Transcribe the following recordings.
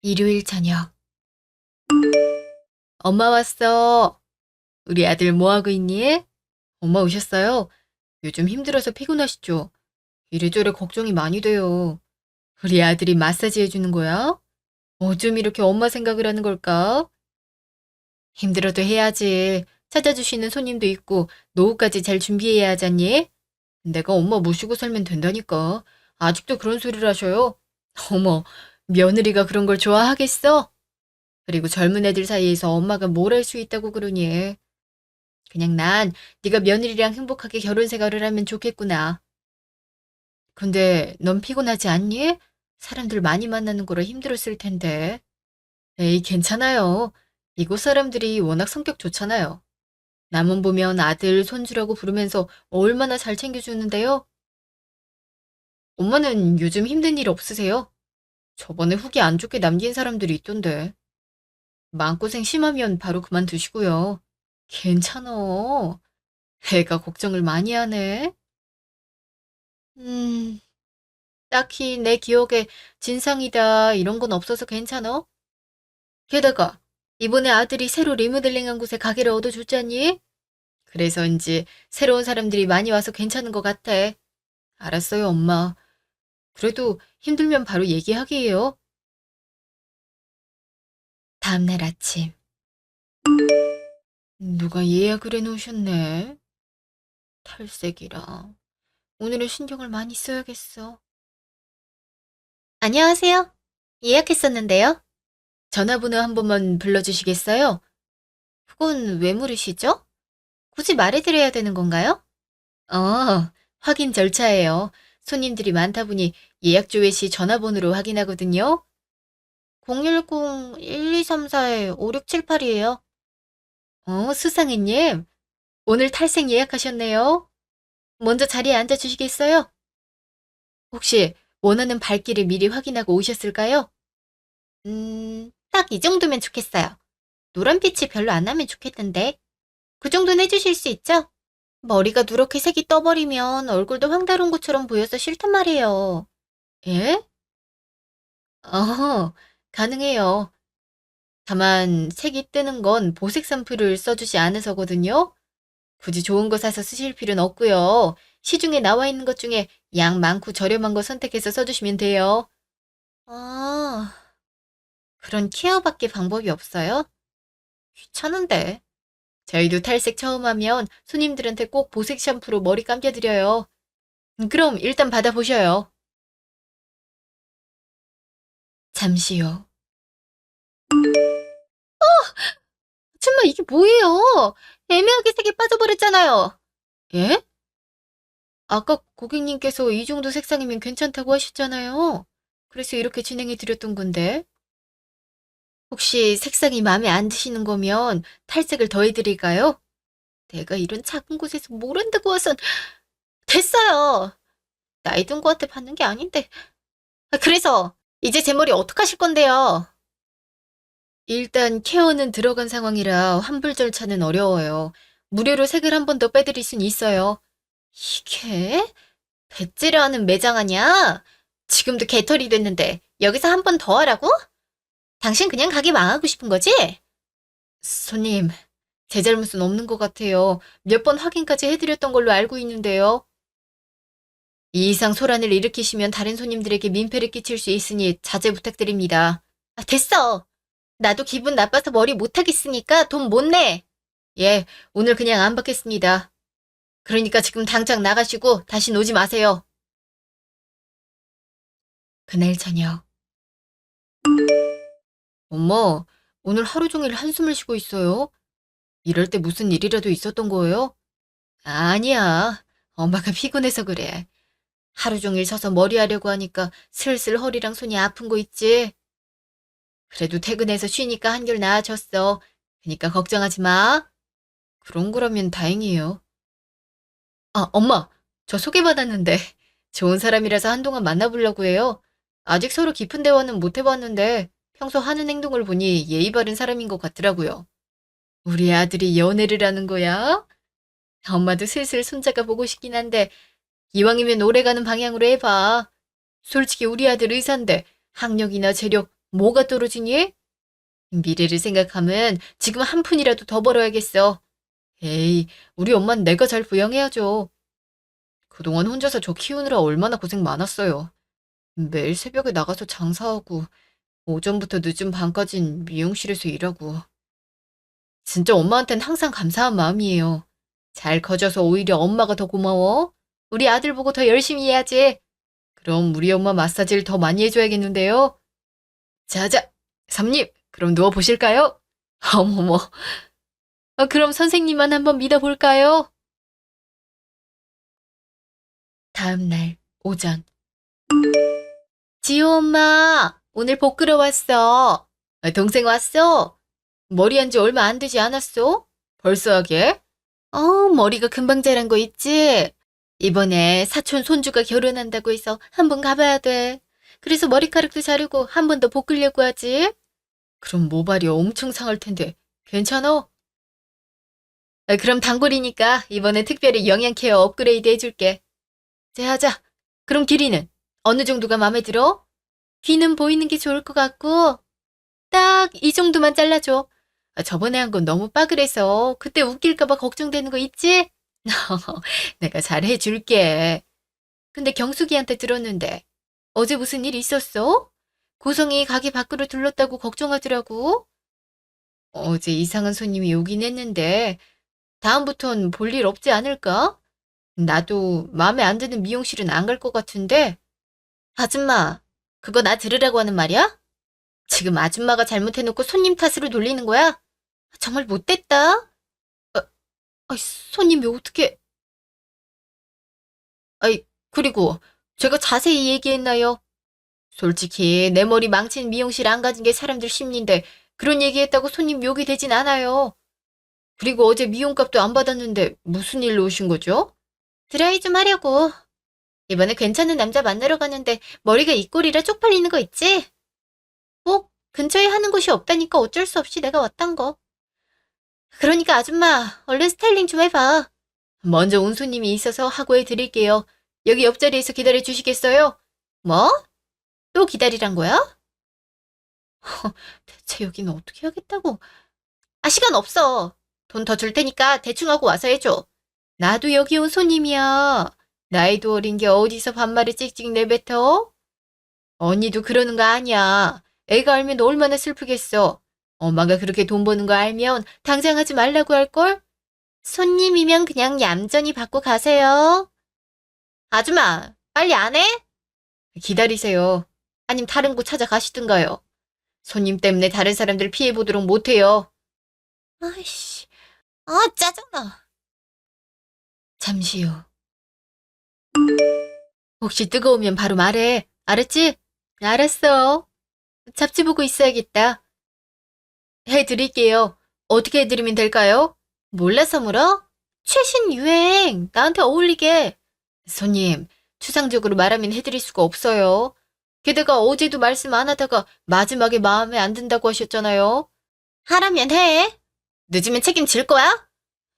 일요일 저녁. 엄마 왔어. 우리 아들 뭐 하고 있니? 엄마 오셨어요? 요즘 힘들어서 피곤하시죠? 이래저래 걱정이 많이 돼요. 우리 아들이 마사지 해주는 거야? 어쩜 이렇게 엄마 생각을 하는 걸까? 힘들어도 해야지. 찾아주시는 손님도 있고 노후까지 잘 준비해야 하잖니? 내가 엄마 모시고 살면 된다니까. 아직도 그런 소리를 하셔요? 어머, 며느리가 그런 걸 좋아하겠어? 그리고 젊은 애들 사이에서 엄마가 뭘 할 수 있다고 그러니. 그냥 난 네가 며느리랑 행복하게 결혼 생활을 하면 좋겠구나. 근데 넌 피곤하지 않니? 사람들 많이 만나는 거라 힘들었을 텐데. 에이, 괜찮아요. 이곳 사람들이 워낙 성격 좋잖아요. 남은 보면 아들, 손주라고 부르면서 얼마나 잘 챙겨주는데요. 엄마는 요즘 힘든 일 없으세요? 저번에 후기 안 좋게 남긴 사람들이 있던데. 마음고생 심하면 바로 그만두시고요. 괜찮어. 애가 걱정을 많이 하네. 음, 딱히 내 기억에 진상이다 이런 건 없어서 괜찮어? 게다가 이번에 아들이 새로 리모델링한 곳에 가게를 얻어줬잖니? 그래서인지 새로운 사람들이 많이 와서 괜찮은 것 같아. 알았어요, 엄마. 그래도 힘들면 바로 얘기하기예요. 다음날 아침. 누가 예약을 해놓으셨네. 탈색이라. 오늘은 신경을 많이 써야겠어. 안녕하세요. 예약했었는데요. 전화번호 한 번만 불러주시겠어요? 그건 왜 물으시죠? 굳이 말해드려야 되는 건가요? 확인 절차예요. 손님들이 많다 보니 예약 조회 시 전화번호로 확인하거든요. 010-1234-5678이에요. 수상해님. 오늘 탈색 예약하셨네요. 먼저 자리에 앉아주시겠어요? 혹시 원하는 밝기를 미리 확인하고 오셨을까요? 딱 이 정도면 좋겠어요. 노란빛이 별로 안 나면 좋겠던데. 그 정도는 해주실 수 있죠? 머리가 누렇게 색이 떠버리면 얼굴도 황달온 것처럼 보여서 싫단 말이에요. 예? 가능해요. 다만 색이 뜨는 건 보색 산풀을 써주지 않아서거든요. 굳이 좋은 거 사서 쓰실 필요는 없고요. 시중에 나와 있는 것 중에 양 많고 저렴한 거 선택해서 써주시면 돼요. 아, 그런 케어밖에 방법이 없어요? 귀찮은데. 저희도 탈색 처음 하면 손님들한테 꼭 보색 샴푸로 머리 감겨드려요. 그럼 일단 받아보셔요. 잠시 후. 정말 이게 뭐예요? 애매하게 색이 빠져버렸잖아요. 예? 아까 고객님께서 이 정도 색상이면 괜찮다고 하셨잖아요. 그래서 이렇게 진행해 드렸던 건데. 혹시 색상이 마음에 안 드시는 거면 탈색을 더 해드릴까요? 내가 이런 작은 곳에서 뭘 한다고 와선 됐어요. 나이 든 거한테 받는 게 아닌데. 그래서 이제 제 머리 어떡하실 건데요? 일단 케어는 들어간 상황이라 환불 절차는 어려워요. 무료로 색을 한 번 더 빼드릴 순 있어요. 이게? 배째를 하는 매장 아니야? 지금도 개털이 됐는데 여기서 한 번 더 하라고? 당신 그냥 가게 망하고 싶은 거지? 손님, 제 잘못은 없는 것 같아요. 몇 번 확인까지 해드렸던 걸로 알고 있는데요. 이 이상 소란을 일으키시면 다른 손님들에게 민폐를 끼칠 수 있으니 자제 부탁드립니다. 됐어. 나도 기분 나빠서 머리 못하겠으니까 돈 못 내. 예, 오늘 그냥 안 받겠습니다. 그러니까 지금 당장 나가시고 다시 오지 마세요. 그날 저녁. 엄마, 오늘 하루 종일 한숨을 쉬고 있어요. 이럴 때 무슨 일이라도 있었던 거예요? 아니야. 엄마가 피곤해서 그래. 하루 종일 서서 머리 하려고 하니까 슬슬 허리랑 손이 아픈 거 있지? 그래도 퇴근해서 쉬니까 한결 나아졌어. 그니까 걱정하지 마. 그런 거라면 다행이에요. 엄마, 저 소개받았는데 좋은 사람이라서 한동안 만나보려고 해요. 아직 서로 깊은 대화는 못 해봤는데 평소 하는 행동을 보니 예의 바른 사람인 것 같더라고요. 우리 아들이 연애를 하는 거야? 엄마도 슬슬 손자가 보고 싶긴 한데 이왕이면 오래가는 방향으로 해봐. 솔직히 우리 아들 의사인데 학력이나 재력 뭐가 떨어지니? 미래를 생각하면 지금 한 푼이라도 더 벌어야겠어. 에이, 우리 엄만 내가 잘 부양해야죠. 그동안 혼자서 저 키우느라 얼마나 고생 많았어요. 매일 새벽에 나가서 장사하고 오전부터 늦은 밤까진 미용실에서 일하고. 진짜 엄마한텐 항상 감사한 마음이에요. 잘 커져서 오히려 엄마가 더 고마워. 우리 아들 보고 더 열심히 해야지. 그럼 우리 엄마 마사지를 더 많이 해줘야겠는데요. 자자, 삼님, 그럼 누워보실까요? 어머머. 그럼 선생님만 한번 믿어볼까요? 다음 날 오전. 지호 엄마, 오늘 복 끌어 왔어. 동생 왔어? 머리 한 지 얼마 안 되지 않았어? 벌써 하게? 머리가 금방 자란 거 있지? 이번에 사촌 손주가 결혼한다고 해서 한번 가봐야 돼. 그래서 머리카락도 자르고 한 번 더 볶으려고 하지. 그럼 모발이 엄청 상할 텐데 괜찮아? 그럼 단골이니까 이번에 특별히 영양 케어 업그레이드 해줄게. 자, 하자. 그럼 길이는 어느 정도가 마음에 들어? 귀는 보이는 게 좋을 것 같고 딱 이 정도만 잘라줘. 저번에 한 건 너무 빠글해서 그때 웃길까 봐 걱정되는 거 있지? 내가 잘 해줄게. 근데 경숙이한테 들었는데 어제 무슨 일 있었어? 고성이 가게 밖으로 들렀다고 걱정하더라고. 어제 이상한 손님이 오긴 했는데 다음부턴 볼 일 없지 않을까? 나도 마음에 안 드는 미용실은 안 갈 것 같은데. 아줌마, 그거 나 들으라고 하는 말이야? 지금 아줌마가 잘못해놓고 손님 탓으로 돌리는 거야? 정말 못됐다. 손님이 어떻게... 그리고 제가 자세히 얘기했나요? 솔직히 내 머리 망친 미용실 안 가진 게 사람들 심리인데 그런 얘기했다고 손님 욕이 되진 않아요. 그리고 어제 미용값도 안 받았는데 무슨 일로 오신 거죠? 드라이 좀 하려고. 이번에 괜찮은 남자 만나러 가는데 머리가 이 꼴이라 쪽팔리는 거 있지? 뭐 근처에 하는 곳이 없다니까 어쩔 수 없이 내가 왔단 거. 그러니까 아줌마 얼른 스타일링 좀 해봐. 먼저 온 손님이 있어서 하고 해드릴게요. 여기 옆자리에서 기다려 주시겠어요? 뭐? 또 기다리란 거야? 대체 여기는 어떻게 하겠다고? 시간 없어. 돈 더 줄 테니까 대충 하고 와서 해줘. 나도 여기 온 손님이야. 나이도 어린 게 어디서 반말을 찍찍 내뱉어? 언니도 그러는 거 아니야. 애가 알면 얼마나 슬프겠어. 엄마가 그렇게 돈 버는 거 알면 당장 하지 말라고 할걸? 손님이면 그냥 얌전히 받고 가세요. 아줌마, 빨리 안 해? 기다리세요. 아님 다른 곳 찾아가시든가요. 손님 때문에 다른 사람들 피해보도록 못해요. 아이씨, 짜증나. 잠시 후. 혹시 뜨거우면 바로 말해. 알았지? 알았어. 잡지 보고 있어야겠다. 해드릴게요. 어떻게 해드리면 될까요? 몰라서 물어? 최신 유행. 나한테 어울리게. 손님, 추상적으로 말하면 해드릴 수가 없어요. 게다가 어제도 말씀 안 하다가 마지막에 마음에 안 든다고 하셨잖아요. 하라면 해. 늦으면 책임질 거야?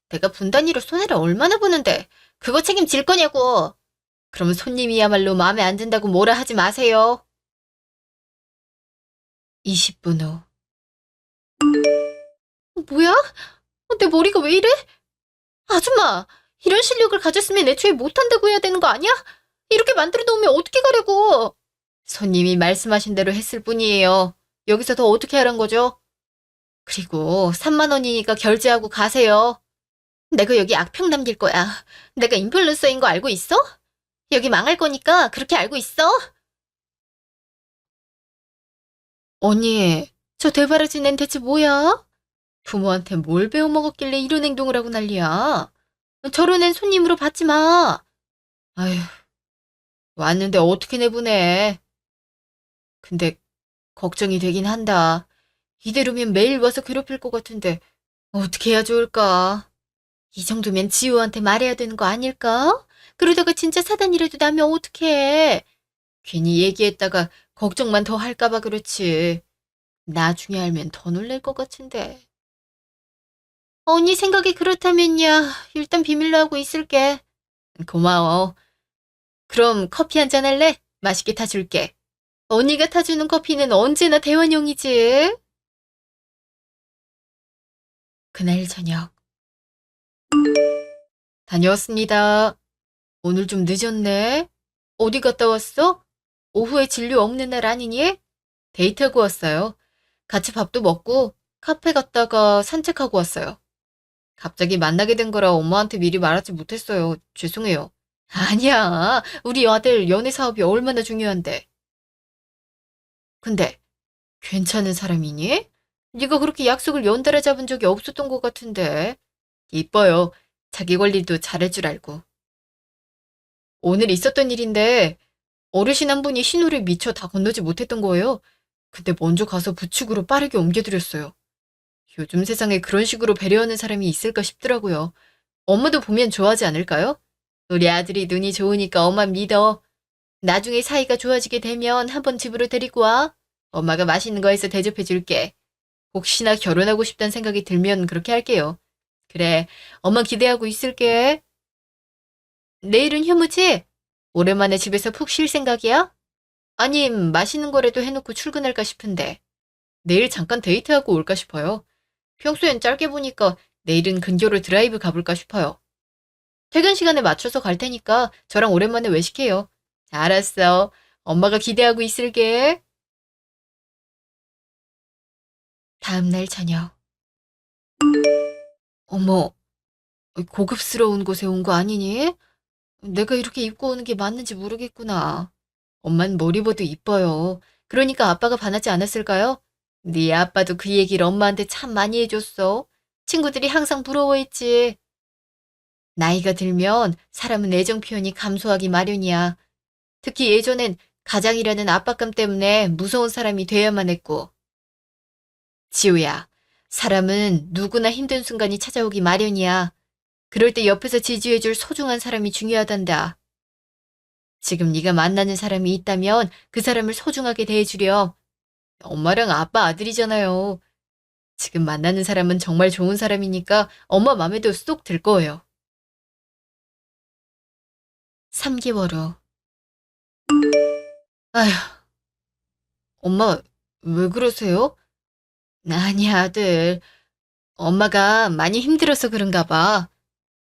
내가 분단위로 손해를 얼마나 보는데 그거 책임질 거냐고. 그럼 손님이야말로 마음에 안 든다고 뭐라 하지 마세요. 20분 후. 뭐야? 내 머리가 왜 이래? 아줌마, 이런 실력을 가졌으면 애초에 못한다고 해야 되는 거 아니야? 이렇게 만들어 놓으면 어떻게 가려고? 손님이 말씀하신 대로 했을 뿐이에요. 여기서 더 어떻게 하란 거죠? 그리고 3만 원이니까 결제하고 가세요. 내가 여기 악평 남길 거야. 내가 인플루언서인 거 알고 있어? 여기 망할 거니까 그렇게 알고 있어? 언니, 저 대바라진 앤 대체 뭐야? 부모한테 뭘 배워먹었길래 이런 행동을 하고 난리야. 저런 앤 손님으로 받지 마. 아휴, 왔는데 어떻게 내보내. 근데 걱정이 되긴 한다. 이대로면 매일 와서 괴롭힐 것 같은데 어떻게 해야 좋을까? 이 정도면 지호한테 말해야 되는 거 아닐까? 그러다가 진짜 사단이라도 나면 어떡해. 괜히 얘기했다가 걱정만 더 할까 봐 그렇지. 나중에 알면 더 놀랄 것 같은데. 언니 생각이 그렇다면야 일단 비밀로 하고 있을게. 고마워. 그럼 커피 한잔 할래? 맛있게 타줄게. 언니가 타주는 커피는 언제나 대환영이지. 그날 저녁. 다녀왔습니다. 오늘 좀 늦었네. 어디 갔다 왔어? 오후에 진료 없는 날 아니니? 데이트하고 왔어요. 같이 밥도 먹고 카페 갔다가 산책하고 왔어요. 갑자기 만나게 된 거라 엄마한테 미리 말하지 못했어요. 죄송해요. 아니야. 우리 아들 연애 사업이 얼마나 중요한데. 근데 괜찮은 사람이니? 네가 그렇게 약속을 연달아 잡은 적이 없었던 것 같은데. 이뻐요. 자기 관리도 잘할 줄 알고. 오늘 있었던 일인데 어르신 한 분이 신호를 미처 다 건너지 못했던 거예요. 근데 먼저 가서 부축으로 빠르게 옮겨드렸어요. 요즘 세상에 그런 식으로 배려하는 사람이 있을까 싶더라고요. 엄마도 보면 좋아하지 않을까요? 우리 아들이 눈이 좋으니까 엄마 믿어. 나중에 사이가 좋아지게 되면 한번 집으로 데리고 와. 엄마가 맛있는 거 해서 대접해 줄게. 혹시나 결혼하고 싶다는 생각이 들면 그렇게 할게요. 그래, 엄마 기대하고 있을게. 내일은 휴무지? 오랜만에 집에서 푹 쉴 생각이야? 아님 맛있는 거라도 해놓고 출근할까 싶은데. 내일 잠깐 데이트하고 올까 싶어요. 평소엔 짧게 보니까 내일은 근교로 드라이브 가볼까 싶어요. 퇴근 시간에 맞춰서 갈 테니까 저랑 오랜만에 외식해요. 알았어. 엄마가 기대하고 있을게. 다음날 저녁. 어머, 고급스러운 곳에 온 거 아니니? 내가 이렇게 입고 오는 게 맞는지 모르겠구나. 엄만 뭘 입어도 이뻐요. 그러니까 아빠가 반하지 않았을까요? 네 아빠도 그 얘기를 엄마한테 참 많이 해줬어. 친구들이 항상 부러워했지. 나이가 들면 사람은 애정 표현이 감소하기 마련이야. 특히 예전엔 가장이라는 압박감 때문에 무서운 사람이 돼야만 했고. 지우야, 사람은 누구나 힘든 순간이 찾아오기 마련이야. 그럴 때 옆에서 지지해줄 소중한 사람이 중요하단다. 지금 네가 만나는 사람이 있다면 그 사람을 소중하게 대해주렴. 엄마랑 아빠 아들이잖아요. 지금 만나는 사람은 정말 좋은 사람이니까 엄마 맘에도 쏙 들 거예요. 3개월 후. 아휴, 엄마, 왜 그러세요? 아니야, 아들. 엄마가 많이 힘들어서 그런가 봐.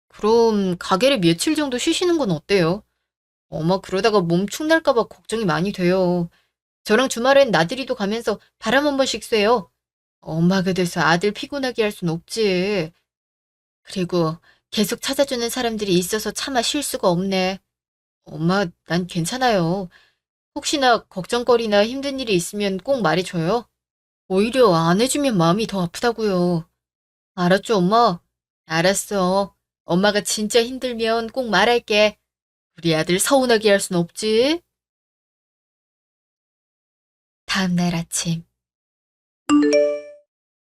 그럼 가게를 며칠 정도 쉬시는 건 어때요? 엄마 그러다가 몸 축 날까 봐 걱정이 많이 돼요. 저랑 주말엔 나들이도 가면서 바람 한 번씩 쐬요. 엄마가 돼서 아들 피곤하게 할 순 없지. 그리고 계속 찾아주는 사람들이 있어서 차마 쉴 수가 없네. 엄마, 난 괜찮아요. 혹시나 걱정거리나 힘든 일이 있으면 꼭 말해줘요. 오히려 안 해주면 마음이 더 아프다고요. 알았죠, 엄마? 알았어. 엄마가 진짜 힘들면 꼭 말할게. 우리 아들 서운하게 할 순 없지? 다음날 아침.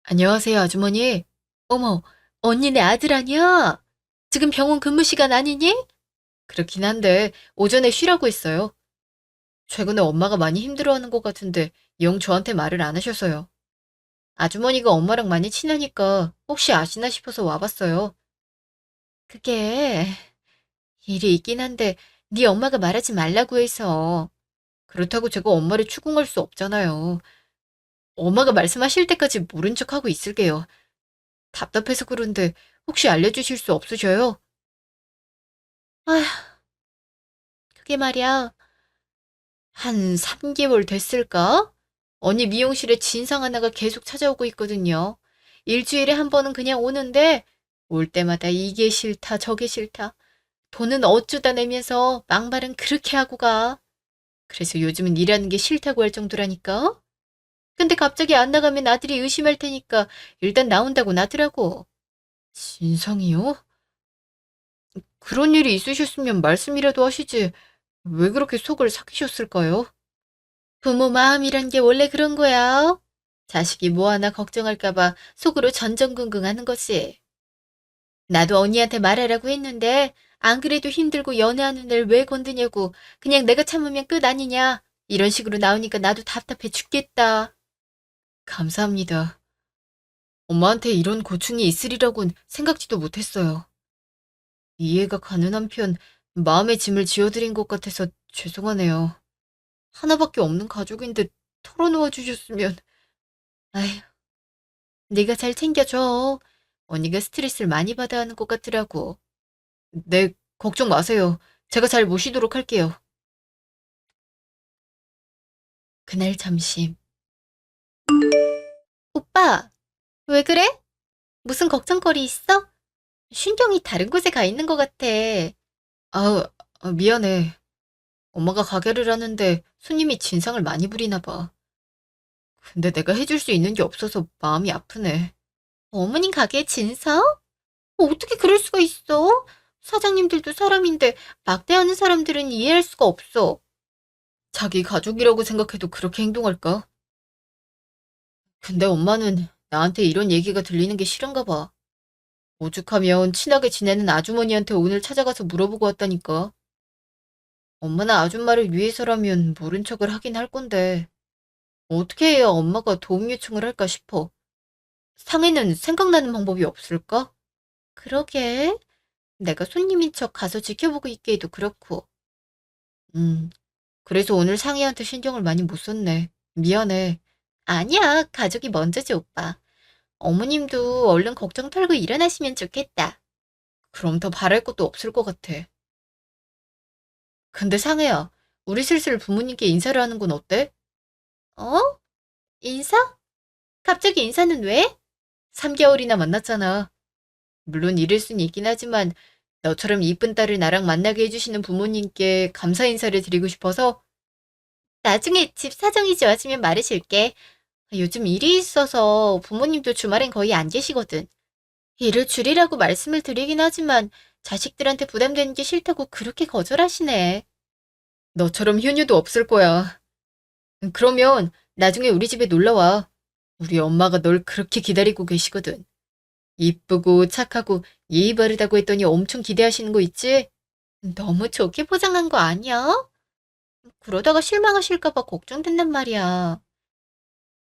안녕하세요, 아주머니. 어머, 언니네 아들 아니야? 지금 병원 근무 시간 아니니? 그렇긴 한데, 오전에 쉬라고 했어요. 최근에 엄마가 많이 힘들어하는 것 같은데, 영 저한테 말을 안 하셔서요. 아주머니가 엄마랑 많이 친하니까 혹시 아시나 싶어서 와봤어요. 그게 일이 있긴 한데 네 엄마가 말하지 말라고 해서. 그렇다고 제가 엄마를 추궁할 수 없잖아요. 엄마가 말씀하실 때까지 모른 척하고 있을게요. 답답해서 그런데 혹시 알려주실 수 없으셔요? 아휴, 그게 말이야. 한 3개월 됐을까? 언니 미용실에 진상 하나가 계속 찾아오고 있거든요. 일주일에 한 번은 그냥 오는데 올 때마다 이게 싫다 저게 싫다. 돈은 어쩌다 내면서 막말은 그렇게 하고 가. 그래서 요즘은 일하는 게 싫다고 할 정도라니까. 근데 갑자기 안 나가면 아들이 의심할 테니까 일단 나온다고 나더라고. 진상이요? 그런 일이 있으셨으면 말씀이라도 하시지. 왜 그렇게 속을 삭히셨을까요? 부모 마음이란 게 원래 그런 거야. 자식이 뭐 하나 걱정할까봐 속으로 전전긍긍하는 거지. 나도 언니한테 말하라고 했는데 안 그래도 힘들고 연애하는 애를 왜 건드냐고 그냥 내가 참으면 끝 아니냐 이런 식으로 나오니까 나도 답답해 죽겠다. 감사합니다. 엄마한테 이런 고충이 있으리라곤 생각지도 못했어요. 이해가 가는 한편 마음의 짐을 지어드린 것 같아서 죄송하네요. 하나밖에 없는 가족인데 털어놓아 주셨으면. 아휴, 네가 잘 챙겨줘. 언니가 스트레스를 많이 받아 하는 것 같더라고. 네, 걱정 마세요. 제가 잘 모시도록 할게요. 그날 점심. 오빠, 왜 그래? 무슨 걱정거리 있어? 신경이 다른 곳에 가 있는 것 같아. 미안해. 엄마가 가게를 하는데 손님이 진상을 많이 부리나 봐. 근데 내가 해줄 수 있는 게 없어서 마음이 아프네. 어머님 가게에 진상? 어떻게 그럴 수가 있어? 사장님들도 사람인데 막대하는 사람들은 이해할 수가 없어. 자기 가족이라고 생각해도 그렇게 행동할까? 근데 엄마는 나한테 이런 얘기가 들리는 게 싫은가 봐. 오죽하면 친하게 지내는 아주머니한테 오늘 찾아가서 물어보고 왔다니까. 엄마나 아줌마를 위해서라면 모른 척을 하긴 할 건데 어떻게 해야 엄마가 도움 요청을 할까 싶어. 상해는 생각나는 방법이 없을까? 그러게. 내가 손님인 척 가서 지켜보고 있게 해도 그렇고. 음, 그래서 오늘 상희한테 신경을 많이 못 썼네. 미안해. 아니야, 가족이 먼저지, 오빠. 어머님도 얼른 걱정 털고 일어나시면 좋겠다. 그럼 더 바랄 것도 없을 것 같아. 근데 상혜야, 우리 슬슬 부모님께 인사를 하는 건 어때? 어? 인사? 갑자기 인사는 왜? 3개월이나 만났잖아. 물론 이럴 순 있긴 하지만 너처럼 이쁜 딸을 나랑 만나게 해주시는 부모님께 감사 인사를 드리고 싶어서 나중에 집 사정이 좋아지면 말해줄게. 요즘 일이 있어서 부모님도 주말엔 거의 안 계시거든. 일을 줄이라고 말씀을 드리긴 하지만 자식들한테 부담되는 게 싫다고 그렇게 거절하시네. 너처럼 효녀도 없을 거야. 그러면 나중에 우리 집에 놀러와. 우리 엄마가 널 그렇게 기다리고 계시거든. 이쁘고 착하고 예의 바르다고 했더니 엄청 기대하시는 거 있지? 너무 좋게 포장한 거 아니야? 그러다가 실망하실까 봐 걱정된단 말이야.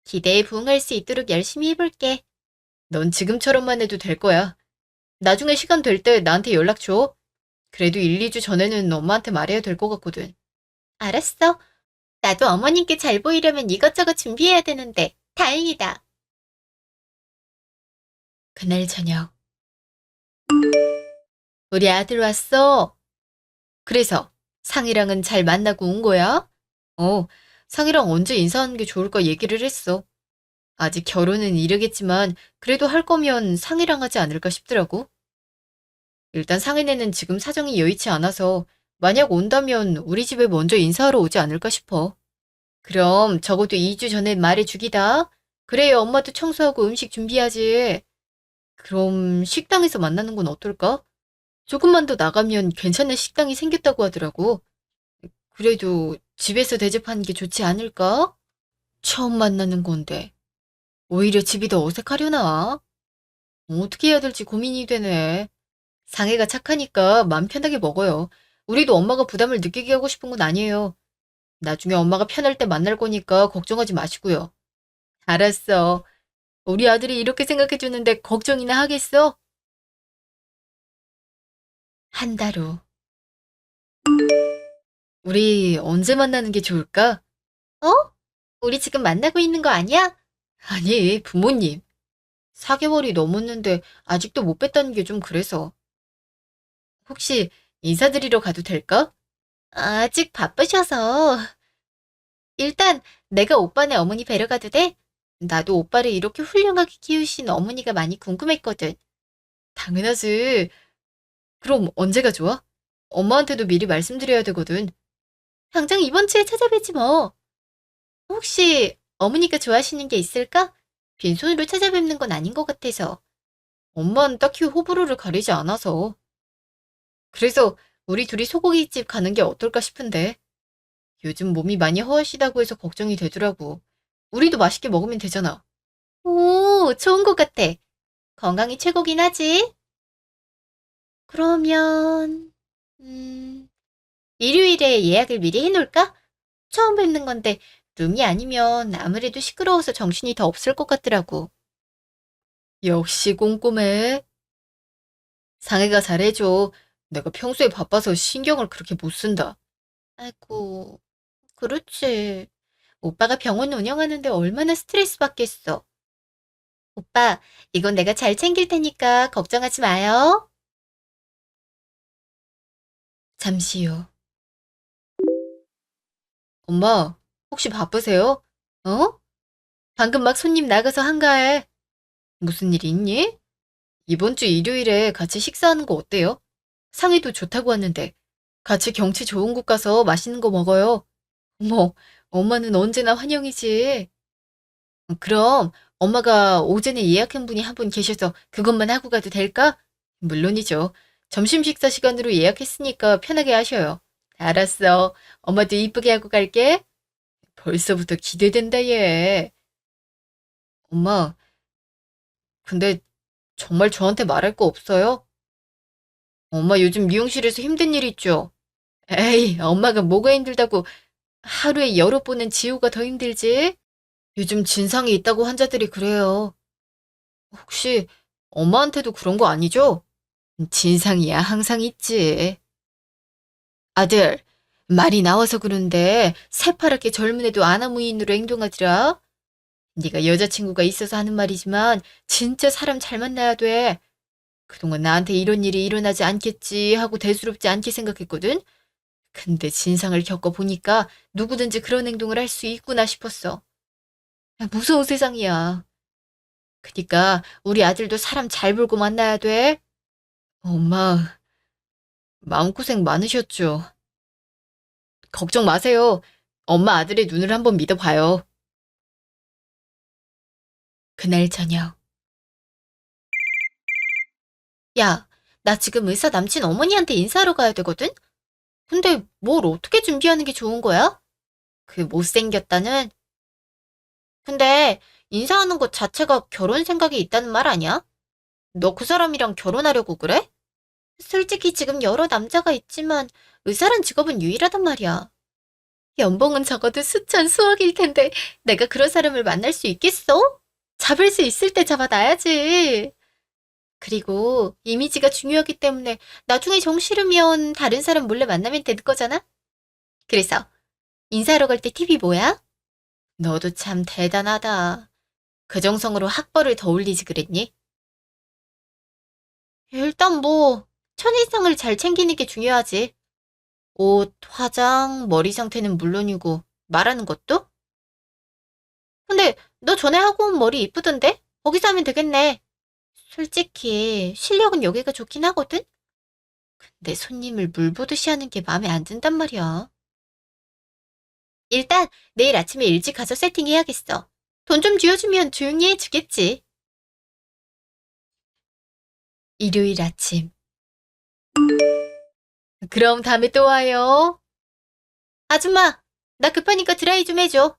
기대에 부응할 수 있도록 열심히 해볼게. 넌 지금처럼만 해도 될 거야. 나중에 시간 될 때 나한테 연락 줘. 그래도 1, 2주 전에는 엄마한테 말해야 될 것 같거든. 알았어. 나도 어머님께 잘 보이려면 이것저것 준비해야 되는데 다행이다. 그날 저녁. 우리 아들 왔어. 그래서 상이랑은 잘 만나고 온 거야? 상이랑 언제 인사하는 게 좋을까 얘기를 했어. 아직 결혼은 이르겠지만 그래도 할 거면 상이랑 하지 않을까 싶더라고. 일단 상인네는 지금 사정이 여의치 않아서 만약 온다면 우리 집에 먼저 인사하러 오지 않을까 싶어. 그럼 적어도 2주 전에 말해주기다. 그래야 엄마도 청소하고 음식 준비하지. 그럼 식당에서 만나는 건 어떨까? 조금만 더 나가면 괜찮은 식당이 생겼다고 하더라고. 그래도 집에서 대접하는 게 좋지 않을까? 처음 만나는 건데 오히려 집이 더 어색하려나? 어떻게 해야 될지 고민이 되네. 상해가 착하니까 맘 편하게 먹어요. 우리도 엄마가 부담을 느끼게 하고 싶은 건 아니에요. 나중에 엄마가 편할 때 만날 거니까 걱정하지 마시고요. 알았어. 우리 아들이 이렇게 생각해 주는데 걱정이나 하겠어? 한 달 후. 우리 언제 만나는 게 좋을까? 어? 우리 지금 만나고 있는 거 아니야? 아니, 부모님. 4개월이 넘었는데 아직도 못 뵀다는 게 좀 그래서. 혹시 인사드리러 가도 될까? 아직 바쁘셔서. 일단 내가 오빠네 어머니 뵈러 가도 돼? 나도 오빠를 이렇게 훌륭하게 키우신 어머니가 많이 궁금했거든. 당연하지. 그럼 언제가 좋아? 엄마한테도 미리 말씀드려야 되거든. 당장 이번 주에 찾아뵈지 뭐. 혹시 어머니가 좋아하시는 게 있을까? 빈손으로 찾아뵙는 건 아닌 것 같아서. 엄마는 딱히 호불호를 가리지 않아서. 그래서 우리 둘이 소고기집 가는 게 어떨까 싶은데. 요즘 몸이 많이 허하시다고 해서 걱정이 되더라고. 우리도 맛있게 먹으면 되잖아. 오, 좋은 것 같아. 건강이 최고긴 하지. 그러면, 일요일에 예약을 미리 해놓을까? 처음 뵙는 건데, 룸이 아니면 아무래도 시끄러워서 정신이 더 없을 것 같더라고. 역시 꼼꼼해. 상해가 잘해줘. 내가 평소에 바빠서 신경을 그렇게 못 쓴다. 아이고, 그렇지. 오빠가 병원 운영하는데 얼마나 스트레스 받겠어. 오빠, 이건 내가 잘 챙길 테니까 걱정하지 마요. 잠시 후. 엄마, 혹시 바쁘세요? 어? 방금 막 손님 나가서 한가해. 무슨 일 있니? 이번 주 일요일에 같이 식사하는 거 어때요? 상의도 좋다고 하는데 같이 경치 좋은 곳 가서 맛있는 거 먹어요. 어머, 엄마는 언제나 환영이지. 그럼 엄마가 오전에 예약한 분이 한 분 계셔서 그것만 하고 가도 될까? 물론이죠. 점심 식사 시간으로 예약했으니까 편하게 하셔요. 알았어. 엄마도 이쁘게 하고 갈게. 벌써부터 기대된다, 얘. 엄마, 근데 정말 저한테 말할 거 없어요? 엄마 요즘 미용실에서 힘든 일 있죠? 에이, 엄마가 뭐가 힘들다고 하루에 여러 번은 지우가 더 힘들지? 요즘 진상이 있다고 환자들이 그래요. 혹시 엄마한테도 그런 거 아니죠? 진상이야 항상 있지. 아들, 말이 나와서 그런데 새파랗게 젊은 애도 아나무인으로 행동하더라. 네가 여자친구가 있어서 하는 말이지만 진짜 사람 잘 만나야 돼. 그동안 나한테 이런 일이 일어나지 않겠지 하고 대수롭지 않게 생각했거든. 근데 진상을 겪어보니까 누구든지 그런 행동을 할 수 있구나 싶었어. 야, 무서운 세상이야. 그니까 우리 아들도 사람 잘 볼고 만나야 돼. 엄마, 마음고생 많으셨죠? 걱정 마세요. 엄마 아들의 눈을 한번 믿어봐요. 그날 저녁. 야, 나 지금 의사 남친 어머니한테 인사하러 가야 되거든? 근데 뭘 어떻게 준비하는 게 좋은 거야? 그 못생겼다는? 근데 인사하는 것 자체가 결혼 생각이 있다는 말 아니야? 너 그 사람이랑 결혼하려고 그래? 솔직히 지금 여러 남자가 있지만 의사란 직업은 유일하단 말이야. 연봉은 적어도 수천 수억일 텐데 내가 그런 사람을 만날 수 있겠어? 잡을 수 있을 때 잡아놔야지. 그리고 이미지가 중요하기 때문에 나중에 정 싫으면 다른 사람 몰래 만나면 되는 거잖아? 그래서 인사하러 갈 때 팁이 뭐야? 너도 참 대단하다. 그 정성으로 학벌을 더 올리지 그랬니? 일단 뭐 첫인상을 잘 챙기는 게 중요하지. 옷, 화장, 머리 상태는 물론이고 말하는 것도? 근데 너 전에 하고 온 머리 이쁘던데? 거기서 하면 되겠네. 솔직히 실력은 여기가 좋긴 하거든? 내 손님을 물 보듯이 하는 게 마음에 안 든단 말이야. 일단 내일 아침에 일찍 가서 세팅해야겠어. 돈 좀 쥐어주면 조용히 해주겠지. 일요일 아침. 그럼 다음에 또 와요. 아줌마, 나 급하니까 드라이 좀 해줘.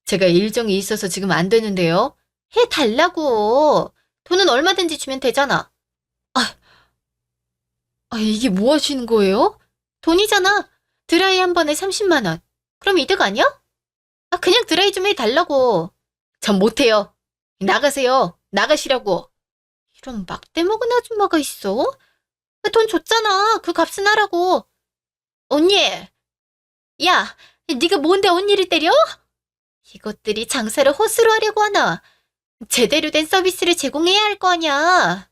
제가 일정이 있어서 지금 안 되는데요. 해달라고. 돈은 얼마든지 주면 되잖아. 아, 이게 뭐 하시는 거예요? 돈이잖아. 드라이 한 번에 30만 원. 그럼 이득 아니야? 그냥 드라이 좀 해달라고. 전 못해요. 나가세요. 나가시라고. 이런 막대 먹은 아줌마가 있어? 돈 줬잖아. 그 값은 하라고. 언니, 야, 네가 뭔데 언니를 때려? 이것들이 장사를 헛수로 하려고 하나? 제대로 된 서비스를 제공해야 할 거 아니야.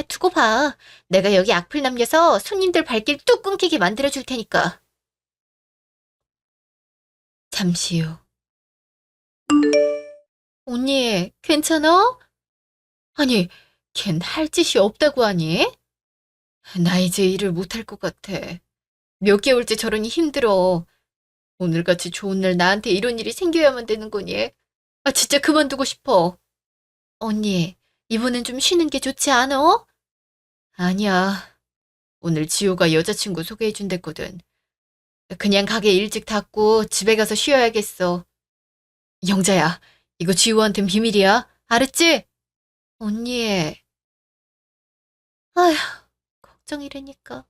두고 봐. 내가 여기 악플 남겨서 손님들 발길 뚝 끊기게 만들어줄 테니까. 잠시 후. 언니, 괜찮아? 아니, 걘 할 짓이 없다고 하니? 나 이제 일을 못할 것 같아. 몇 개월째 저러니 힘들어. 오늘같이 좋은 날 나한테 이런 일이 생겨야만 되는 거니? 진짜 그만두고 싶어. 언니, 이번엔 좀 쉬는 게 좋지 않아? 아니야. 오늘 지호가 여자친구 소개해준댔거든. 그냥 가게 일찍 닫고 집에 가서 쉬어야겠어. 영자야, 이거 지호한텐 비밀이야. 알았지? 언니, 아휴, 걱정이라니까.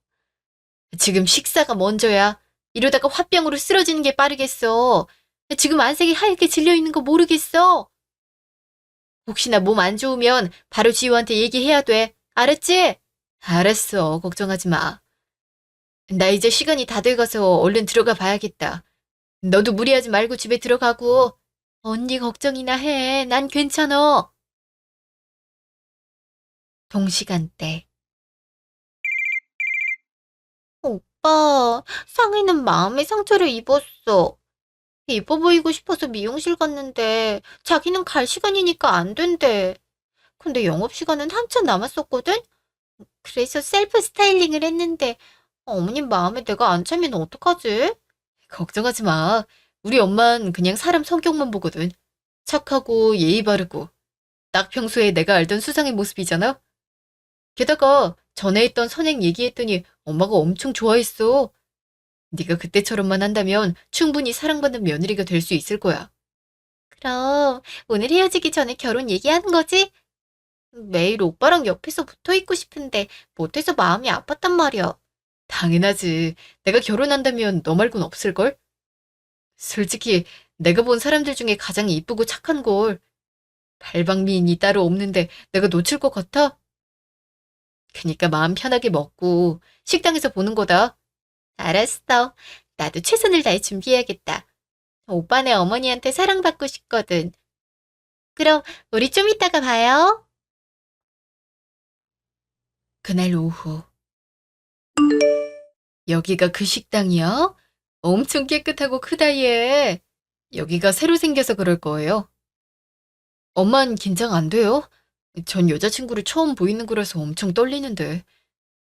지금 식사가 먼저야. 이러다가 화병으로 쓰러지는 게 빠르겠어. 지금 안색이 하얗게 질려있는 거 모르겠어. 혹시나 몸 안 좋으면 바로 지호한테 얘기해야 돼. 알았지? 알았어. 걱정하지 마. 나 이제 시간이 다 돼가서 얼른 들어가 봐야겠다. 너도 무리하지 말고 집에 들어가고. 언니 걱정이나 해. 난 괜찮아. 동시간대. 오빠, 상의는 마음의 상처를 입었어. 예뻐 보이고 싶어서 미용실 갔는데 자기는 갈 시간이니까 안 된대. 근데 영업시간은 한참 남았었거든? 그래서 셀프 스타일링을 했는데 어머님 마음에 내가 안 차면 어떡하지? 걱정하지 마. 우리 엄만 그냥 사람 성격만 보거든. 착하고 예의 바르고 딱 평소에 내가 알던 수상의 모습이잖아. 게다가 전에 했던 선행 얘기했더니 엄마가 엄청 좋아했어. 네가 그때처럼만 한다면 충분히 사랑받는 며느리가 될 수 있을 거야. 그럼 오늘 헤어지기 전에 결혼 얘기하는 거지? 매일 오빠랑 옆에서 붙어 있고 싶은데 못해서 마음이 아팠단 말이야. 당연하지. 내가 결혼한다면 너 말곤 없을걸? 솔직히 내가 본 사람들 중에 가장 이쁘고 착한 걸. 발방미인이 따로 없는데 내가 놓칠 것 같아? 그니까 마음 편하게 먹고 식당에서 보는 거다. 알았어. 나도 최선을 다해 준비해야겠다. 오빠네 어머니한테 사랑받고 싶거든. 그럼 우리 좀 이따가 봐요. 그날 오후. 여기가 그 식당이야? 엄청 깨끗하고 크다 얘. 여기가 새로 생겨서 그럴 거예요. 엄만 긴장 안 돼요? 전 여자친구를 처음 보이는 거라서 엄청 떨리는데.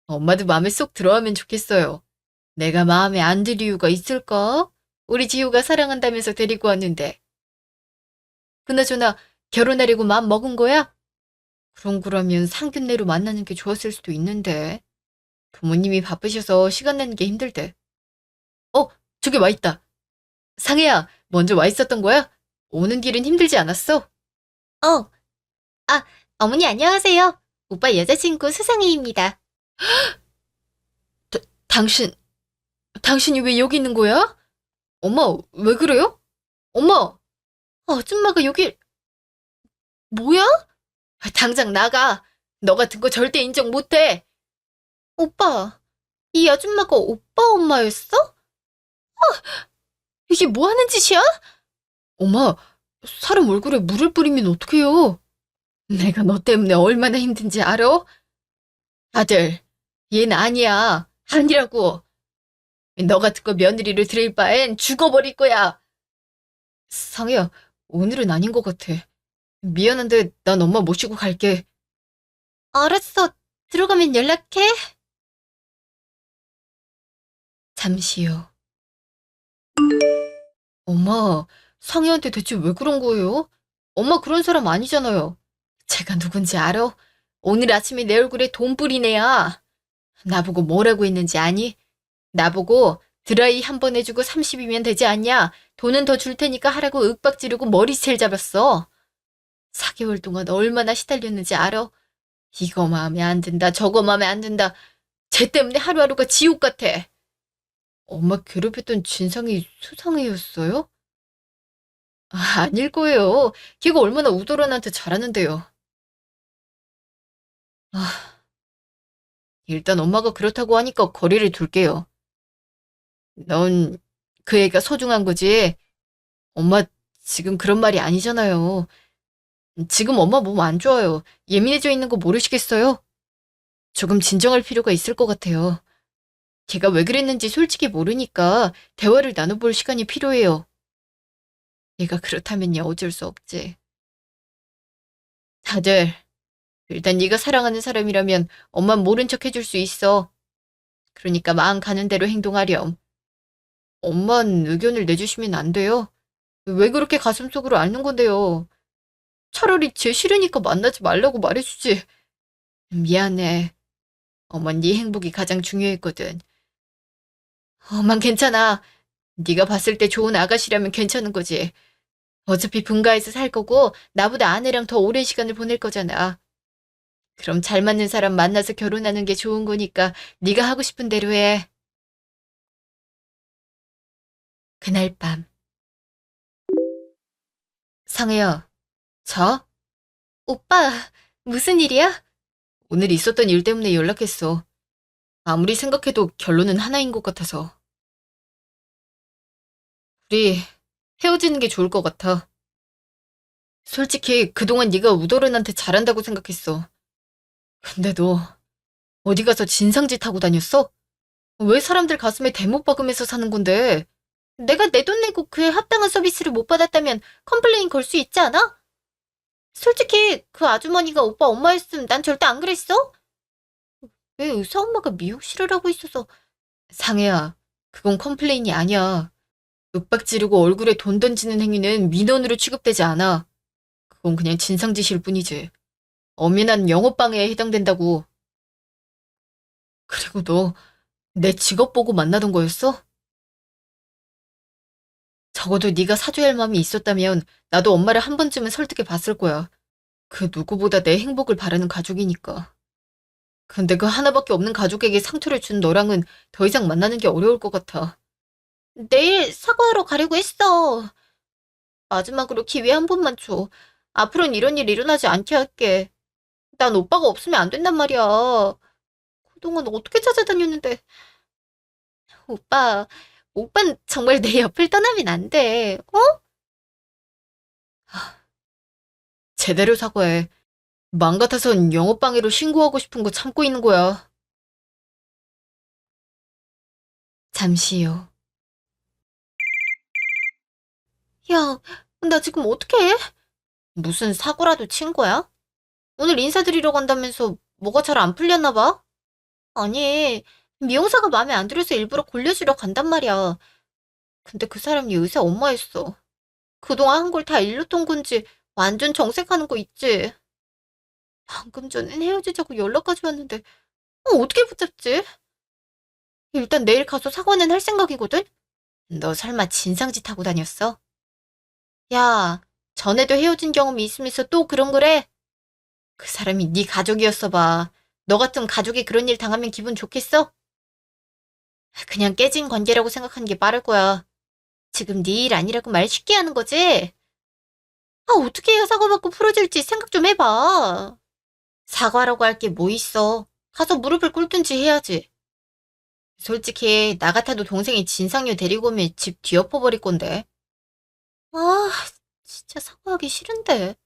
엄마도 마음에 쏙 들어가면 좋겠어요. 내가 마음에 안 들 이유가 있을까? 우리 지우가 사랑한다면서 데리고 왔는데. 그나저나 결혼하려고 마음 먹은 거야? 그런 거라면 상견례로 만나는 게 좋았을 수도 있는데. 부모님이 바쁘셔서 시간 내는 게 힘들대. 어, 저기 와 있다. 상혜야, 먼저 와 있었던 거야? 오는 길은 힘들지 않았어? 어, 아, 어머니 안녕하세요. 오빠 여자친구 수상이입니다. 다, 당신, 당신이 왜 여기 있는 거야? 엄마, 왜 그래요? 엄마, 아줌마가 여기, 뭐야? 당장 나가. 너 같은 거 절대 인정 못해. 오빠, 이 아줌마가 오빠 엄마였어? 이게 뭐 하는 짓이야? 엄마, 사람 얼굴에 물을 뿌리면 어떡해요? 내가 너 때문에 얼마나 힘든지 알아? 아들, 얘는 아니야. 아니라고. 너 같은 거 며느리를 들일 바엔 죽어버릴 거야. 상혜야, 오늘은 아닌 것 같아. 미안한데 난 엄마 모시고 갈게. 알았어. 들어가면 연락해. 잠시 후. 엄마, 상혜한테 대체 왜 그런 거예요? 엄마 그런 사람 아니잖아요. 제가 누군지 알아? 오늘 아침에 내 얼굴에 돈 뿌린 애야. 나보고 뭐라고 했는지 아니? 나보고 드라이 한 번 해주고 30이면 되지 않냐? 돈은 더 줄 테니까 하라고 윽박 지르고 머리채를 잡았어. 4개월 동안 얼마나 시달렸는지 알아? 이거 마음에 안 든다, 저거 마음에 안 든다. 쟤 때문에 하루하루가 지옥 같아. 엄마 괴롭혔던 진상이 수상해였어요? 아닐 거예요. 걔가 얼마나 우도란한테 잘하는데요. 아, 일단 엄마가 그렇다고 하니까 거리를 둘게요. 넌 그 애가 소중한 거지. 엄마 지금 그런 말이 아니잖아요. 지금 엄마 몸 안 좋아요. 예민해져 있는 거 모르시겠어요? 조금 진정할 필요가 있을 것 같아요. 걔가 왜 그랬는지 솔직히 모르니까 대화를 나눠볼 시간이 필요해요. 얘가 그렇다면야 어쩔 수 없지. 다들 일단 네가 사랑하는 사람이라면 엄만 모른 척 해줄 수 있어. 그러니까 마음 가는 대로 행동하렴. 엄만 의견을 내주시면 안 돼요? 왜 그렇게 가슴속으로 앓는 건데요? 차라리 쟤 싫으니까 만나지 말라고 말해주지. 미안해. 엄만 네 행복이 가장 중요했거든. 엄만 괜찮아. 네가 봤을 때 좋은 아가씨라면 괜찮은 거지. 어차피 분가해서 살 거고 나보다 아내랑 더 오랜 시간을 보낼 거잖아. 그럼 잘 맞는 사람 만나서 결혼하는 게 좋은 거니까 네가 하고 싶은 대로 해. 그날 밤. 상혜야, 자? 오빠, 무슨 일이야? 오늘 있었던 일 때문에 연락했어. 아무리 생각해도 결론은 하나인 것 같아서. 우리 헤어지는 게 좋을 것 같아. 솔직히 그동안 네가 우도른한테 잘한다고 생각했어. 근데 너 어디 가서 진상짓 하고 다녔어? 왜 사람들 가슴에 대못 박으면서 사는 건데? 내가 내 돈 내고 그에 합당한 서비스를 못 받았다면 컴플레인 걸 수 있지 않아? 솔직히 그 아주머니가 오빠 엄마였으면 난 절대 안 그랬어? 왜 의사 엄마가 미용실을 하고 있어서. 상혜야, 그건 컴플레인이 아니야. 윽박 지르고 얼굴에 돈 던지는 행위는 민원으로 취급되지 않아. 그건 그냥 진상짓일 뿐이지. 엄연한 영업방해에 해당된다고. 그리고 너 내 직업 보고 만나던 거였어? 적어도 네가 사줘야 할 마음이 있었다면 나도 엄마를 한 번쯤은 설득해 봤을 거야. 그 누구보다 내 행복을 바라는 가족이니까. 근데 그 하나밖에 없는 가족에게 상처를 준 너랑은 더 이상 만나는 게 어려울 것 같아. 내일 사과하러 가려고 했어. 마지막으로 기회 한 번만 줘. 앞으로는 이런 일 일어나지 않게 할게. 난 오빠가 없으면 안 된단 말이야. 그동안 어떻게 찾아다녔는데. 오빠, 오빤 정말 내 옆을 떠나면 안 돼. 어? 제대로 사과해. 맘 같아선 영업방해로 신고하고 싶은 거 참고 있는 거야. 잠시요. 야, 나 지금 어떡해? 무슨 사고라도 친 거야? 오늘 인사드리러 간다면서 뭐가 잘 안 풀렸나 봐? 아니, 미용사가 마음에 안 들어서 일부러 골려주러 간단 말이야. 근데 그 사람이 의사 엄마였어. 그동안 한 걸 다 일렀던 건지 완전 정색하는 거 있지. 방금 전엔 헤어지자고 연락까지 왔는데 어떻게 붙잡지? 일단 내일 가서 사과는 할 생각이거든? 너 설마 진상짓 하고 다녔어? 야, 전에도 헤어진 경험이 있으면서 또 그런 거래? 그 사람이 네 가족이었어 봐. 너 같은 가족이 그런 일 당하면 기분 좋겠어? 그냥 깨진 관계라고 생각하는 게 빠를 거야. 지금 네 일 아니라고 말 쉽게 하는 거지? 아, 어떻게 해야 사과받고 풀어질지 생각 좀 해봐. 사과라고 할 게 뭐 있어. 가서 무릎을 꿇든지 해야지. 솔직히 나 같아도 동생이 진상녀 데리고 오면 집 뒤엎어버릴 건데. 아, 진짜 사과하기 싫은데.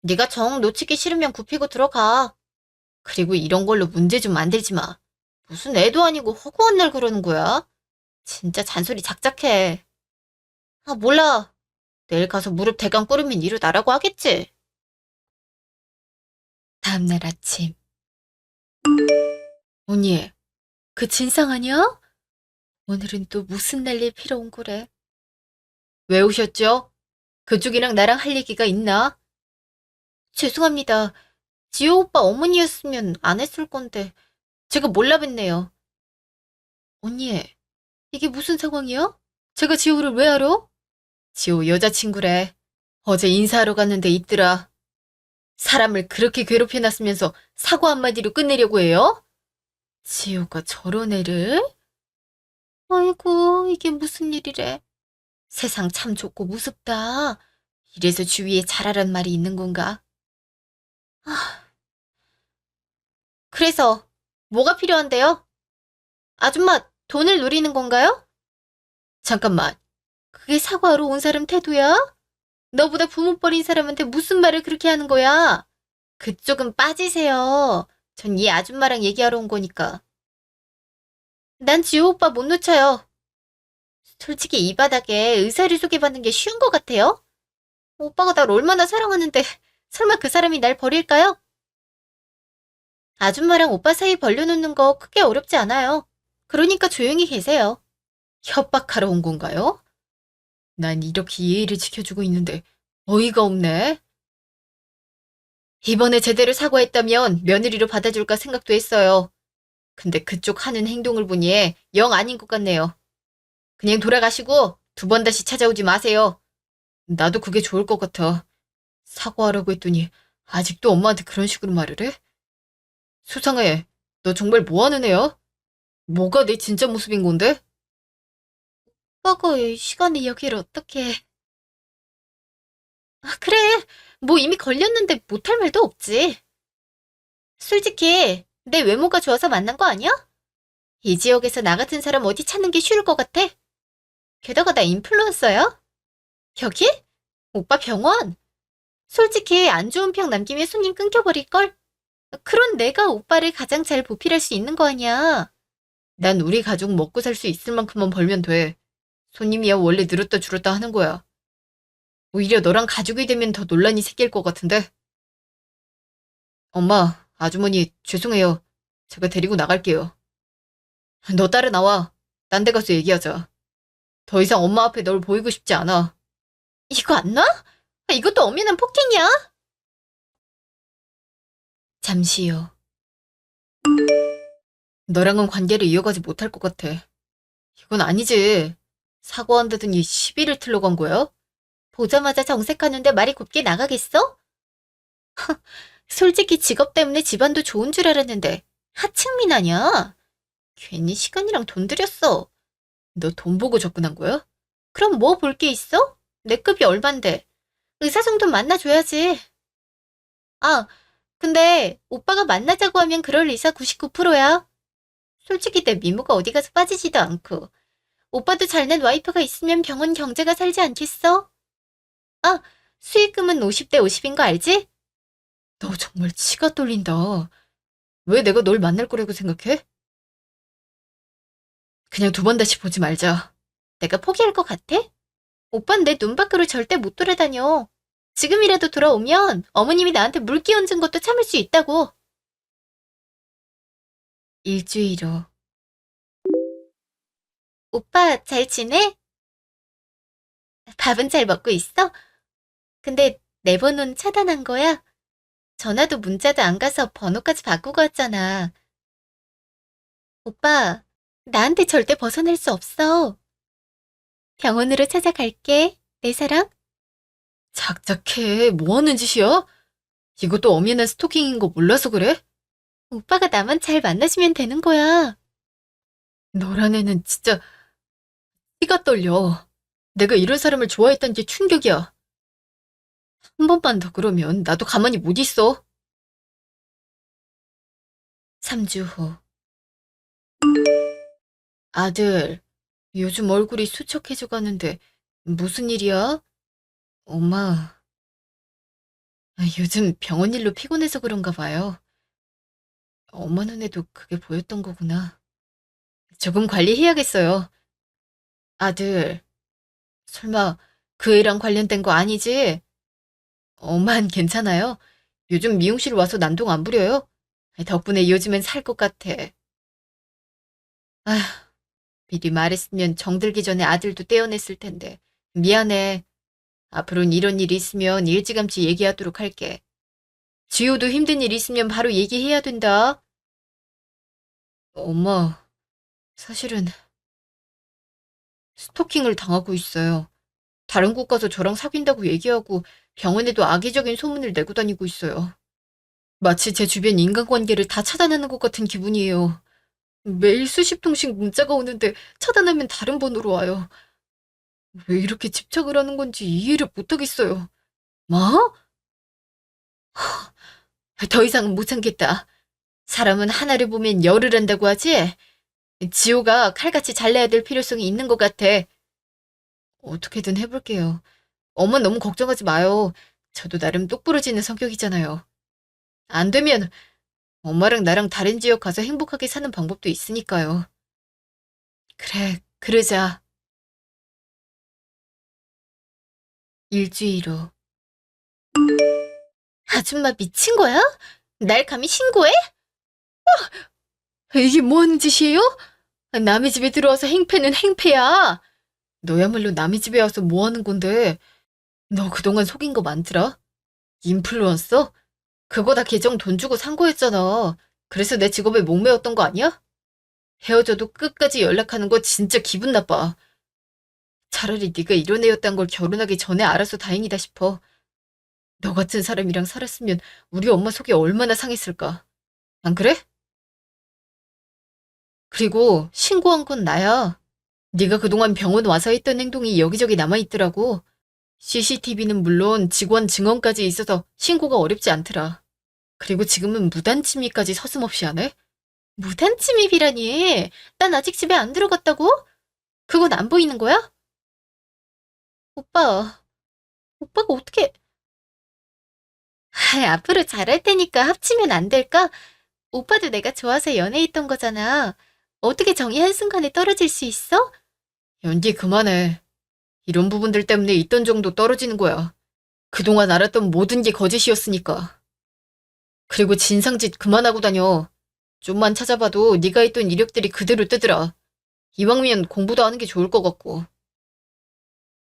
네가 정 놓치기 싫으면 굽히고 들어가. 그리고 이런 걸로 문제 좀 만들지 마. 무슨 애도 아니고 허구한 날 그러는 거야? 진짜 잔소리 작작해. 아, 몰라. 내일 가서 무릎 대강 꿇으면 일어나라고 하겠지. 다음날 아침. 언니, 그 진상 아니야? 오늘은 또 무슨 난리에 피러 온 거래? 왜 오셨죠? 그쪽이랑 나랑 할 얘기가 있나? 죄송합니다. 지호 오빠 어머니였으면 안 했을 건데 제가 몰라 뵀네요. 언니, 이게 무슨 상황이야? 제가 지호를 왜 알아? 지호 여자친구래. 어제 인사하러 갔는데 있더라. 사람을 그렇게 괴롭혀놨으면서 사과 한마디로 끝내려고 해요? 지호가 저런 애를? 아이고, 이게 무슨 일이래. 세상 참 좁고 무섭다. 이래서 주위에 잘하란 말이 있는 건가? 아, 그래서 뭐가 필요한데요? 아줌마, 돈을 노리는 건가요? 잠깐만, 그게 사과하러 온 사람 태도야? 너보다 부모 버린 사람한테 무슨 말을 그렇게 하는 거야? 그쪽은 빠지세요. 전 이 아줌마랑 얘기하러 온 거니까. 난 지호 오빠 못 놓쳐요. 솔직히 이 바닥에 의사를 소개받는 게 쉬운 것 같아요? 오빠가 날 얼마나 사랑하는데 설마 그 사람이 날 버릴까요? 아줌마랑 오빠 사이 벌려놓는 거 크게 어렵지 않아요. 그러니까 조용히 계세요. 협박하러 온 건가요? 난 이렇게 예의를 지켜주고 있는데 어이가 없네. 이번에 제대로 사과했다면 며느리로 받아줄까 생각도 했어요. 근데 그쪽 하는 행동을 보니 영 아닌 것 같네요. 그냥 돌아가시고 두 번 다시 찾아오지 마세요. 나도 그게 좋을 것 같아. 사과하라고 했더니 아직도 엄마한테 그런 식으로 말을 해? 수상해. 너 정말 뭐 하는 애야? 뭐가 내 진짜 모습인 건데? 오빠가 이 시간에 여기를 어떻게. 아, 그래. 뭐 이미 걸렸는데 못할 말도 없지. 솔직히 내 외모가 좋아서 만난 거 아니야? 이 지역에서 나 같은 사람 어디 찾는 게 쉬울 것 같아? 게다가 나 인플루언서야? 여기? 오빠 병원? 솔직히 안 좋은 평 남기면 손님 끊겨버릴걸? 그런 내가 오빠를 가장 잘 보필할 수 있는 거 아니야. 난 우리 가족 먹고 살 수 있을 만큼만 벌면 돼. 손님이야 원래 늘었다 줄었다 하는 거야. 오히려 너랑 가족이 되면 더 논란이 생길 것 같은데. 엄마, 아주머니, 죄송해요. 제가 데리고 나갈게요. 너 따라 나와. 딴 데 가서 얘기하자. 더 이상 엄마 앞에 널 보이고 싶지 않아. 이거 안 놔? 이것도 엄연한 폭행이야. 잠시요. 너랑은 관계를 이어가지 못할 것 같아. 이건 아니지. 사과한다더니 시비를 틀러 간 거야? 보자마자 정색하는데 말이 곱게 나가겠어? 솔직히 직업 때문에 집안도 좋은 줄 알았는데 하층민 아냐? 괜히 시간이랑 돈 들였어. 너 돈 보고 접근한 거야? 그럼 뭐 볼 게 있어? 내 급이 얼만데. 의사 정도 만나줘야지. 아, 근데 오빠가 만나자고 하면 그럴 의사 99%야. 솔직히 내 미모가 어디 가서 빠지지도 않고. 오빠도 잘난 와이프가 있으면 병원 경제가 살지 않겠어? 아, 수익금은 50대 50인 거 알지? 너 정말 치가 떨린다. 왜 내가 널 만날 거라고 생각해? 그냥 두 번 다시 보지 말자. 내가 포기할 것 같아? 오빤 내 눈 밖으로 절대 못 돌아다녀. 지금이라도 돌아오면 어머님이 나한테 물기 얹은 것도 참을 수 있다고. 일주일 후. 오빠 잘 지내? 밥은 잘 먹고 있어? 근데 내 번호는 차단한 거야? 전화도 문자도 안 가서 번호까지 바꾸고 왔잖아. 오빠, 나한테 절대 벗어날 수 없어. 병원으로 찾아갈게, 내 사랑. 작작해. 뭐 하는 짓이야? 이것도 엄연한 스토킹인 거 몰라서 그래? 오빠가 나만 잘 만나주면 되는 거야. 너란 애는 진짜 피가 떨려. 내가 이런 사람을 좋아했던 게 충격이야. 한 번만 더 그러면 나도 가만히 못 있어. 3주 후. 아들, 요즘 얼굴이 수척해져 가는데 무슨 일이야? 엄마, 요즘 병원 일로 피곤해서 그런가 봐요. 엄마 눈에도 그게 보였던 거구나. 조금 관리해야겠어요. 아들, 설마 그 애랑 관련된 거 아니지? 엄만 괜찮아요? 요즘 미용실 와서 난동 안 부려요? 덕분에 요즘엔 살 것 같아. 아휴, 미리 말했으면 정들기 전에 아들도 떼어냈을 텐데. 미안해. 앞으로는 이런 일이 있으면 일찌감치 얘기하도록 할게. 지호도 힘든 일 있으면 바로 얘기해야 된다. 엄마, 사실은 스토킹을 당하고 있어요. 다른 곳 가서 저랑 사귄다고 얘기하고 병원에도 악의적인 소문을 내고 다니고 있어요. 마치 제 주변 인간관계를 다 차단하는 것 같은 기분이에요. 매일 수십 통씩 문자가 오는데 차단하면 다른 번호로 와요. 왜 이렇게 집착을 하는 건지 이해를 못하겠어요. 뭐? 더 이상은 못 참겠다. 사람은 하나를 보면 열을 한다고 하지? 지호가 칼같이 잘라야 될 필요성이 있는 것 같아. 어떻게든 해볼게요. 엄마 너무 걱정하지 마요. 저도 나름 똑부러지는 성격이잖아요. 안 되면 엄마랑 나랑 다른 지역 가서 행복하게 사는 방법도 있으니까요. 그래, 그러자. 일주일 후. 아줌마 미친 거야? 날 감히 신고해? 이게 뭐 하는 짓이에요? 남의 집에 들어와서 행패는 행패야. 너야말로 남의 집에 와서 뭐 하는 건데? 너 그동안 속인 거 많더라? 인플루언서? 그거 다 계정 돈 주고 산 거였잖아. 그래서 내 직업에 목매었던 거 아니야? 헤어져도 끝까지 연락하는 거 진짜 기분 나빠. 차라리 네가 이런 애였단 걸 결혼하기 전에 알아서 다행이다 싶어. 너 같은 사람이랑 살았으면 우리 엄마 속이 얼마나 상했을까. 안 그래? 그리고 신고한 건 나야. 네가 그동안 병원 와서 했던 행동이 여기저기 남아있더라고. CCTV는 물론 직원 증언까지 있어서 신고가 어렵지 않더라. 그리고 지금은 무단 침입까지 서슴없이 하네? 무단 침입이라니. 난 아직 집에 안 들어갔다고? 그건 안 보이는 거야? 오빠가 어떻게... 앞으로 잘할 테니까 합치면 안 될까? 오빠도 내가 좋아서 연애했던 거잖아. 어떻게 정이 한순간에 떨어질 수 있어? 연기 그만해. 이런 부분들 때문에 있던 정도 떨어지는 거야. 그동안 알았던 모든 게 거짓이었으니까. 그리고 진상짓 그만하고 다녀. 좀만 찾아봐도 네가 했던 이력들이 그대로 뜨더라. 이왕이면 공부도 하는 게 좋을 것 같고.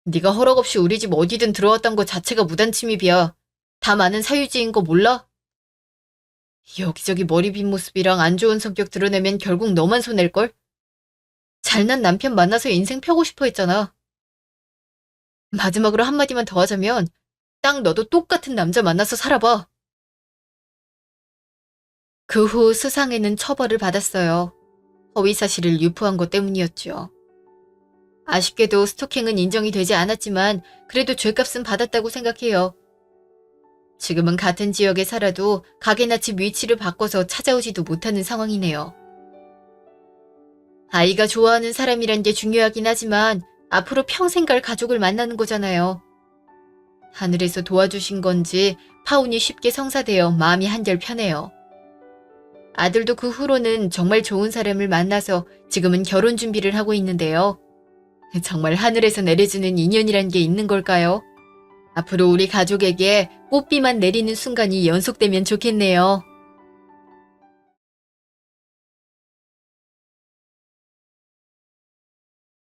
네가 허락 없이 우리 집 어디든 들어왔던 거 자체가 무단 침입이야. 다 많은 사유지인 거 몰라? 여기저기 머리 빈 모습이랑 안 좋은 성격 드러내면 결국 너만 손해일걸? 잘난 남편 만나서 인생 펴고 싶어 했잖아. 마지막으로 한마디만 더 하자면 딱 너도 똑같은 남자 만나서 살아봐. 그 후 수상에는 처벌을 받았어요. 허위사실을 유포한 것 때문이었죠. 아쉽게도 스토킹은 인정이 되지 않았지만 그래도 죗값은 받았다고 생각해요. 지금은 같은 지역에 살아도 가게나 집 위치를 바꿔서 찾아오지도 못하는 상황이네요. 아이가 좋아하는 사람이란 게 중요하긴 하지만 앞으로 평생 갈 가족을 만나는 거잖아요. 하늘에서 도와주신 건지 파혼이 쉽게 성사되어 마음이 한결 편해요. 아들도 그 후로는 정말 좋은 사람을 만나서 지금은 결혼 준비를 하고 있는데요. 정말 하늘에서 내려주는 인연이란 게 있는 걸까요? 앞으로 우리 가족에게 꽃비만 내리는 순간이 연속되면 좋겠네요.